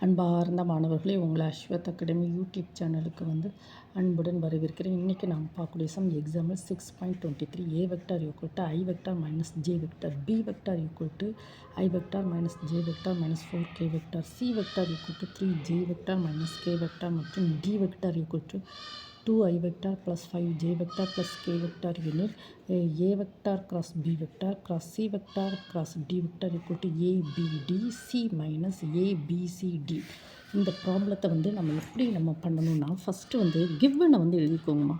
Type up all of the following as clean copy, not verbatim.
அன்பார்ந்த மாணவர்களே, உங்களை அஸ்வத் அகாடமி யூடியூப் சேனலுக்கு அன்புடன் வரவேற்கிறேன். இன்றைக்கி நாம் பார்க்கக்கூடிய example 6.23 A vector equal to I vector minus J vector, B vector equal to I vector minus J vector minus 4 vector, C vector equal to 3 J vector minus K vector மற்றும் D vector equal to 2i vector plus 5j vector plus k vector எனில் a vector cross b vector cross c vector cross d vector equal to a b d c minus a b c d. இந்த ப்ராப்ளத்தை நம்ம எப்படி பண்ணணும்னா first கிவனை எழுதிக்கோங்கம்மா.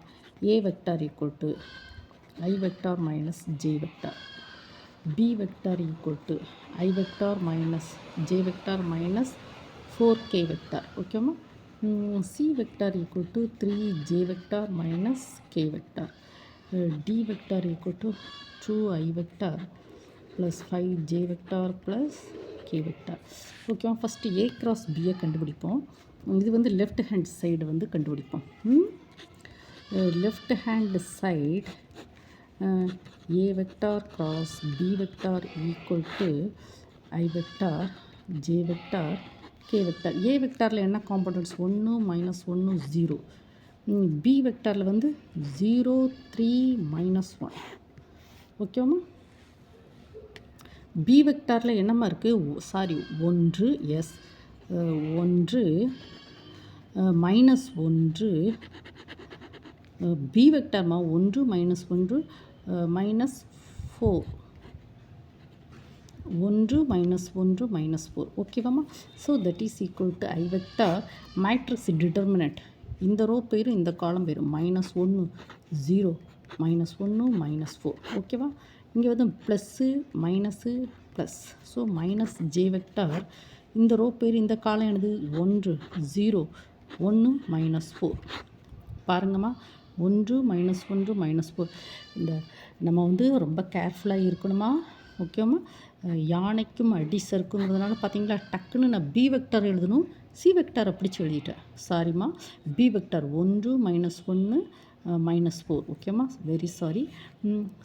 a vector equal to i vector minus j vector, b vector equal to i vector minus j vector minus 4k vector. ஓகேம்மா. C vector equal to 3j vector minus k vector, D vector equal to 2i vector plus 5j vector plus k vector. Okay, first a cross b கண்டுபிடிப்போம். இது left hand side கண்டுபிடிப்போம். Left hand side a vector cross b vector equal to i vector j vector k vector. a வெக்டாரில் என்ன components 1 minus 1 0, b வெக்டாரில் 0 3 minus 1. ஓகேவா? b வெக்டாரில் என்னம்மா இருக்குது? சாரி 1 எஸ் 1 மைனஸ் 1, b வெக்டார்மா 1 மைனஸ் 1 மைனஸ் 4, 1 மைனஸ் 1 மைனஸ் 4. ஓகேவாம்மா? So that is equal to I vector matrix determinant. இந்த ரோ பேர் இந்த காலம் பேர் மைனஸ் 1 0 மைனஸ் 1 மைனஸ் 4. ஓகேவா? இங்கே plus minus plus. So minus J vector இந்த ரோ பேர் இந்த காலம் எனது 1 0 1 மைனஸ் 4. பாருங்கம்மா, 1 மைனஸ் 1 மைனஸ் 4. இந்த நம்ம ரொம்ப கேர்ஃபுல்லாக இருக்கணுமா? ஓகேம்மா. யானைக்கும் அடி சறுக்குங்கிறதுனால பார்த்தீங்களா, டக்குன்னு நான் பி வெக்டார் எழுதணும், சி வெக்டாரை பிடிச்சி எழுதிட்டேன். சாரிம்மா, பி வெக்டார் 1 மைனஸ் 1 மைனஸ் 4. ஓகேம்மா, very sorry.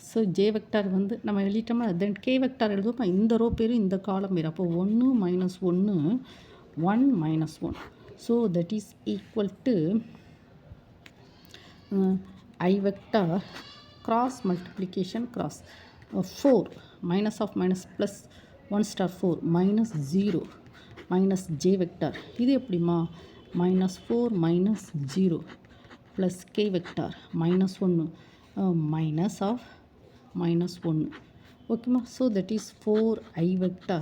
So J vector நம்ம எழுதிட்டோம்னா தென் கே வெக்டார் எழுதுவோம். இந்த ரோ பேர் இந்த காலம் பேர். அப்போ 1 minus 1 1 minus 1. So that is equal to I vector cross multiplication cross 4 minus of minus plus 1 star 4 minus 0 minus j vector. இது எப்படிமா? minus 4 minus 0 plus k vector minus 1 minus of minus 1. ஓகேமா? So that is 4i vector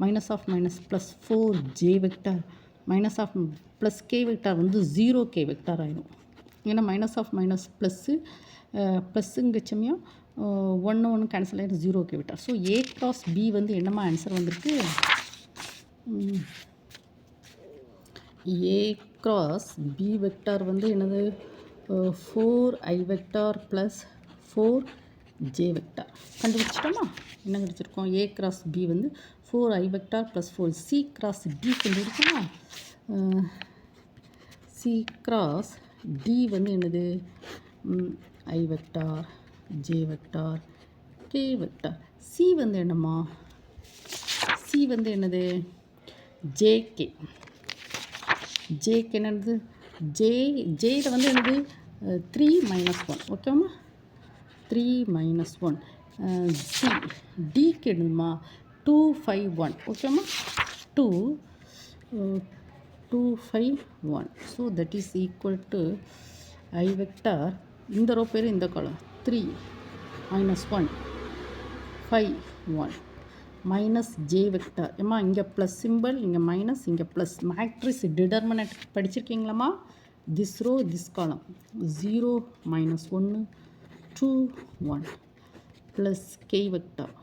minus of minus plus 4j vector minus of plus k vector 0k vector ஆயிடும். ஏன்னா minus of minus plus ப்ளஸ்ஸுங்கச்சமையும் 1 1 cancel ஆகிட்டு 0k vector. So A cross B என்னம்மா answer வந்திருக்கு? A cross B vector என்னது? 4i vector plus 4j vector. கண்டுபிடிச்சிட்டோமா? என்ன கண்டுபிடிச்சிருக்கோம்? A cross B 4i vector plus 4. C cross D கண்டுபிடிச்சோமா? சி க்ராஸ் டி என்னது? I vector J vector K vector. C என்னம்மா? C என்னது? ஜேகே. ஜேகே என்னது? ஜேயில் என்னது? 3 மைனஸ் 1. ஓகேம்மா, 3 மைனஸ் 1. சி டிக்கு என்னதுமா? 2 5 1. ஓகேம்மா, 2 2 5 1. So that is equal to I vector இந்த ரோ பேர் இந்த காலம் 3 மைனஸ் 1 5 1 மைனஸ் ஜே வெக்டார். ஏம்மா இங்கே ப்ளஸ் சிம்பிள், இங்கே மைனஸ், இங்கே ப்ளஸ். மேட்ரிக்ஸ் டிட்டர்மினன்ட் படிச்சிருக்கீங்களாம்மா? This row this column 0 minus 1 2 1 plus K vector.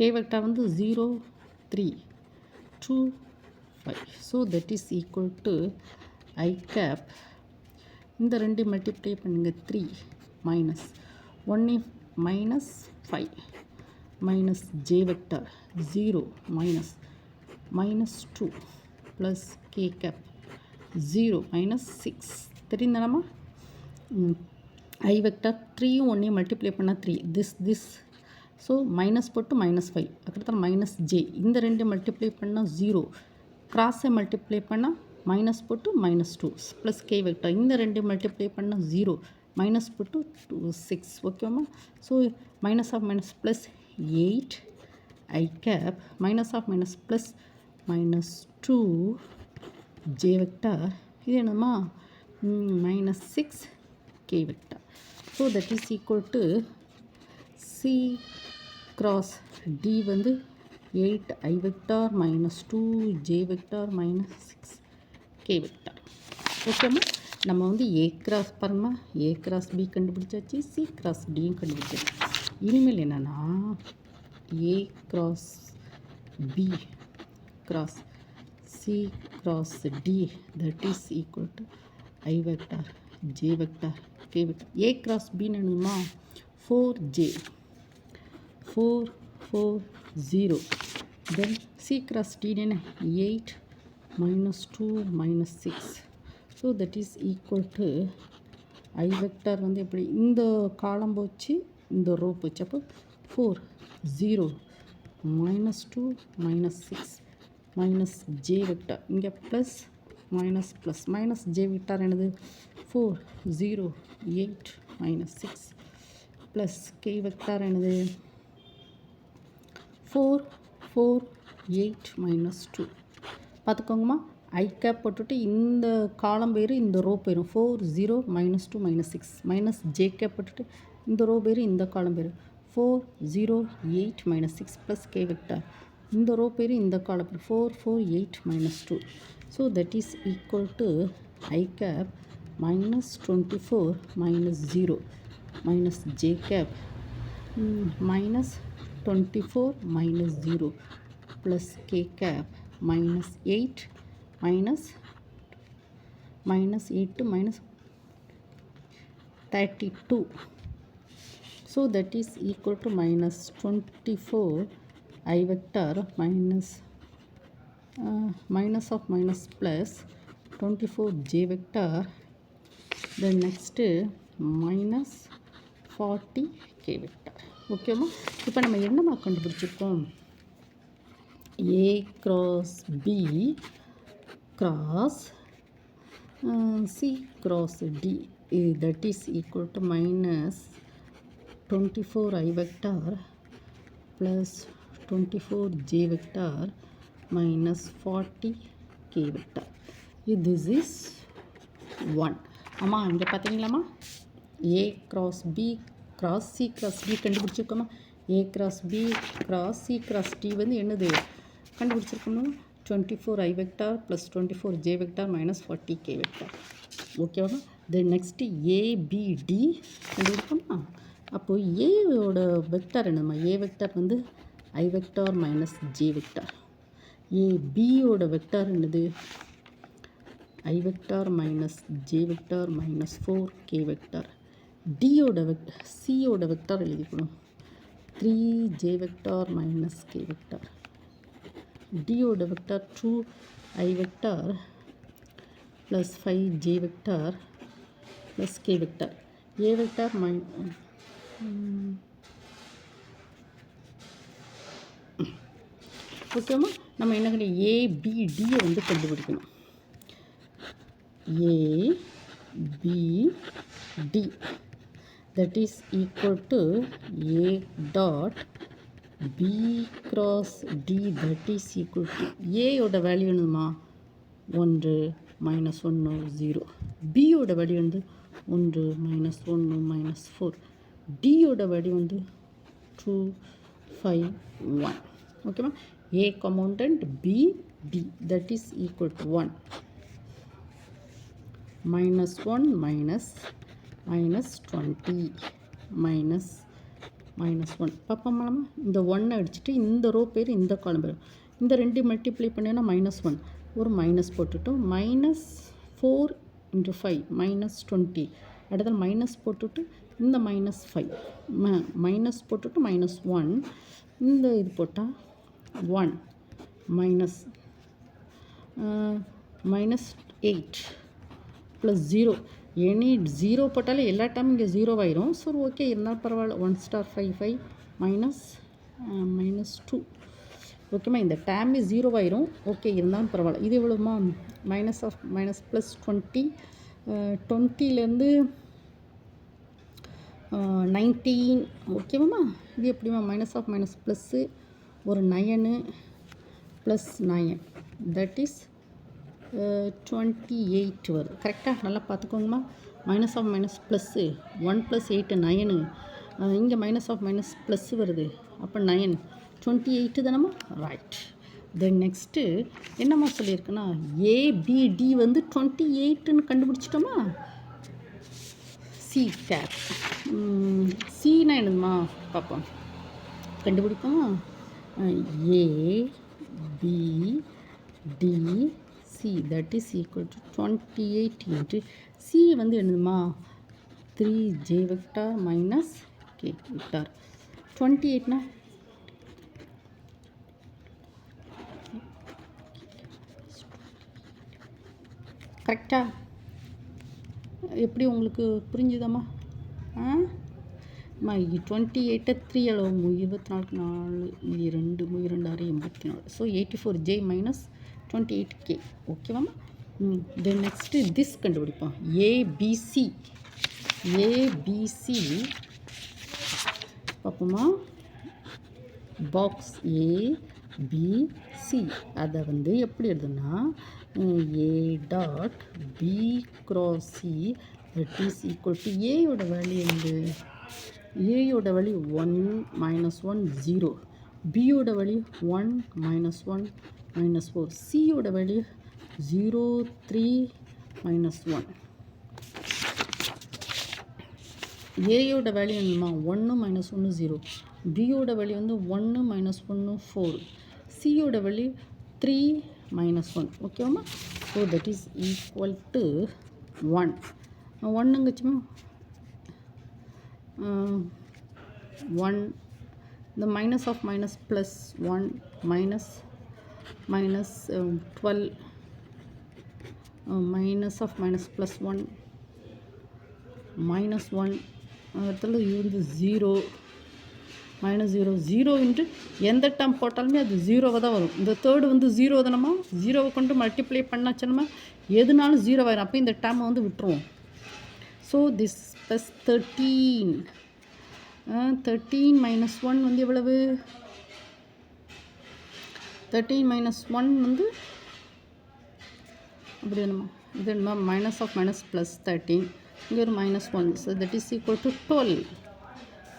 K vector 0 3 2 5. So that is equal to I cap இந்த 2 மல்டிப்ளை பண்ணுங்கள் 3 minus 1 minus 5 minus J vector 0 minus minus 2 plus K cap 0 minus 6. தெரியுதானம்மா? I vector 3யும் 1 multiply பண்ணால் 3 this. So minus போட்டு -5 அதுக்கப்புறம் -j இந்த 2 multiply பண்ணால் 0 கிராஸை multiply பண்ணால் மைனஸ் போட்டு -2 ப்ளஸ் கே வெக்டார். இந்த ரெண்டு மல்டிப்ளை பண்ணால் 0 மைனஸ் போட்டு 6 ஓகேவா. So minus of minus plus 8 I cap minus of minus plus -2 j vector இது என்னமா minus 6 k vector. So that is equal to C cross D வந்து 8 I vector minus 2 j vector minus 6 k vector. ஓகேமா. நம்ம வந்து A cross பாருங்கம்மா, A cross B கண்டுபிடிச்சாச்சு, C cross D கண்டுபிடிச்சாச்சு. இனிமேல் என்னன்னா A cross B cross C cross D that is equal to I vector J vector K vector. A cross B என்னமா 4J 4 4 0. Then C cross D என்ன 8 minus 2 minus 6. So that is equal to I vector வந்து எப்படி இந்த காலம் போச்சு இந்த row போச்சு. அப்போ 4 0 -2 -6 minus j vector. இங்கே plus minus plus minus j vector என்னது 4 0 8 -6 ப்ளஸ் k vector என்னது 4 4 8 -2. பார்த்துக்கோங்கம்மா, ஐ கேப் போட்டுட்டு இந்த காலம் பேர் இந்த ரோ போயிடும். 4 0 -2 -6 மைனஸ் ஜே கேப் போட்டுட்டு இந்த ரோ பேர் இந்த காலம் பேர் 4 0 8 -6 plus k vector. இந்த ரோ பேர் இந்த காலம் பேர் 4 4 8 -2. So that is equal to I cap minus 24 minus 0 minus j cap minus 24 minus 0 plus k cap minus 8 minus 8 to minus 32. So that is equal to minus 24 I vector minus minus of minus plus 24 j vector. Then next minus 40 k vector. ஓகேவா. இப்போ நம்ம என்னமா கண்டுபிடிச்சிருக்கோம், A cross B cross C cross D that is equal to minus 24 I vector plus 24 j vector minus 40 k vector. This is 1. அம்மா இங்கே பார்த்தீங்களாம்மா, A cross B cross C cross D கண்டுபிடிச்சிருக்கோமா. A cross B cross C cross D வந்து என்னது கண்டுபிடிச்சிருக்கோம், 24 I vector plus 24 j vector minus 40 k vector. ஓகேவா. Then next ABD கண்டுபிடிக்கோமா. அப்போது ஏவோட vector என்னம்மா, ஏ வெக்டார் வந்து I vector minus J vector. ஏபியோட வெக்டார் என்னது I vector minus J vector minus 4 K vector. டியோட சியோட வெக்டார் எழுதிக்கணும் 3 J vector minus K vector. டியோட vector 2 I vector plus 5 J vector plus K vector. A vector ஓகேம்மா. நம்ம என்ன பண்ணி ஏபிடியை வந்து கண்டுபிடிக்கணும். ABD that is equal to A dot B cross D that is equal to ஏயோட வேல்யூ என்னதுமா 1 -1 0. பியோட வேல்யூ வந்து 1 -1 -4. டியோட வேல்யூ வந்து 2 5 1. ஓகேவா. A component B D that is equal to 1 -1 -20 -1. பார்ப்போம்மா, இந்த 1 அடிச்சுட்டு இந்த ரோ பேர் இந்த காலம் பேர் இந்த ரெண்டு மல்டிப்ளை பண்ணினா -1 ஒரு மைனஸ் போட்டுட்டோம். -4 × 5 -20. அடுத்த மைனஸ் போட்டுட்டு இந்த -5 மைனஸ் போட்டுட்டு -1 இந்த இது போட்டால் 1 -8 ப்ளஸ் 0. எனி 0 போட்டாலே எல்லா டைமும் இங்கே 0 ஆயிரும். ஸோ ஓகே இருந்தாலும் பரவாயில்ல. 1 * 5 5 -2 ஓகேம்மா. இந்த டேமே 0 ஆயிரும். ஓகே, இருந்தாலும் பரவாயில்ல. இது எவ்வளோம்மா? Minus of minus plus 20. 20லேருந்து 19. ஓகேவாம்மா. இது எப்படிம்மா? மைனஸ் ஆஃப் மைனஸ் ப்ளஸ்ஸு ஒரு 9 ப்ளஸ் 9 தட் இஸ் 28 வருது. கரெக்டாக? நல்லா பார்த்துக்கோங்கம்மா. Minus of minus plus 1 + 8 9. இங்கே மைனஸ் ஆஃப் மைனஸ் ப்ளஸ்ஸு வருது. அப்போ 9 28 தானம்மா? ரைட். தென் நெக்ஸ்ட்டு என்னம்மா சொல்லியிருக்குன்னா ஏபிடி வந்து 28ன்னு கண்டுபிடிச்சிட்டோமா? C gap. சின்னா என்னதுமா பார்ப்போம், கண்டுபிடிப்போமா? ABDC that is equal to 28 into C வந்து என்னதுமா? 3j vector minus k vector. 28னா கரெக்டா? எப்படி உங்களுக்கு புரிஞ்சுதாம்மா? அம்மா 28 3 அளவு 24 4 2 2 6 84. So 84j minus 28k. ஓகேவாம்மா? தென் நெக்ஸ்ட்டு திஸ் கண்டுபிடிப்போம். ஏபிசி பார்ப்போமா? பாக்ஸ் ஏபிசி அதை வந்து எப்படி எழுதுனா A dot B cross C that is equal to ஏயோட வேல்யூ வந்து ஏயோட வேல்யூ 1 -1 0, பியோட வேல்யூ 1 -1 -4, சியோட வேல்யூ 0 3 -1. ஏயோட வேல்யூ என்னமா? 1 -1 0, பியோட வேல்யூ வந்து 1 -1 4, சியோட வேல்யூ 3 -1. ஓகேவாம்மா? So that is equal to 1. 1ங்கச்சுமா 1. இந்த minus of minus plus 1 minus 12 minus of minus plus 1 -1 இடத்துல இது 0 -0 0 இன்ட்டு எந்த டேர்ம் போட்டாலுமே அது 0வாக தான் வரும். இந்த தேர்டு வந்து 0 தானம்மா? 0வை கொண்டு மல்டிப்ளை பண்ணாச்சுன்னா எதுனாலும் 0 ஆயிரும். அப்போ இந்த டேர்மை வந்து விட்டுருவோம். ஸோ திஸ் ப்ளஸ் 13 -1 வந்து எவ்வளவு? 13 -1 வந்து அப்படி என்னம்மா? இது என்னம்மா? மைனஸ் ஆஃப் மைனஸ் ப்ளஸ் 13, இங்கே ஒரு -1. So that is equal to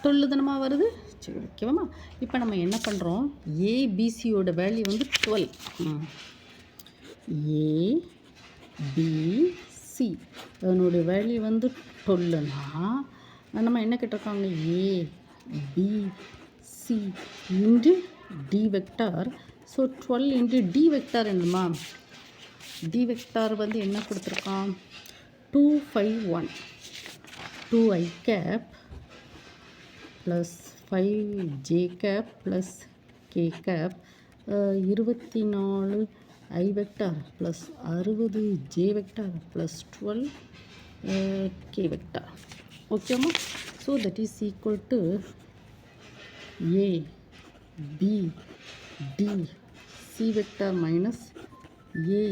12 தானம்மா வருது. சரி, ஓகேவாம்மா? இப்போ நம்ம என்ன பண்ணுறோம்? ஏபிசியோட வேல்யூ வந்து 12. ஏபிசி அதனுடைய வேல்யூ வந்து 12னா நம்ம என்ன கேட்டிருக்காங்க? ABC into D vector. So 12 into D vector என்னம்மா? டி வெக்டார் வந்து என்ன கொடுத்துருக்கான்? 251 2i cap plus 5j cap plus k cap 24 i vector plus 60 j vector plus 12 k vector. ஓகேம்மா? So that is equal to A B D C vector minus A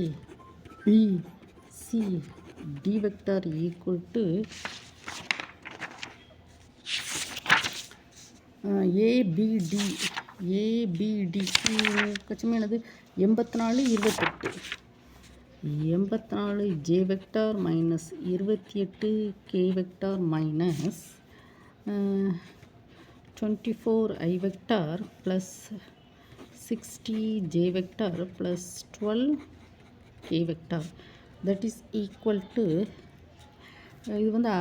B C D vector equal to ABD கச்சமே என்னது? 84 28 84 j vector minus 28 k vector minus 24 i vector plus 60 j vector plus 12 k vector that is equal to இது வந்து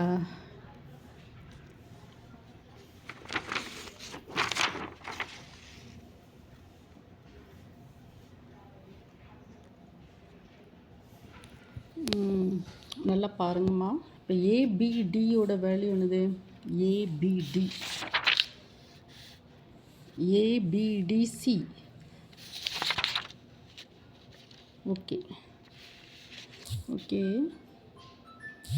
நல்லா பாருங்கம்மா. இப்போ ஏபிடியோட value என்னது? ஏபிடிசி. Okay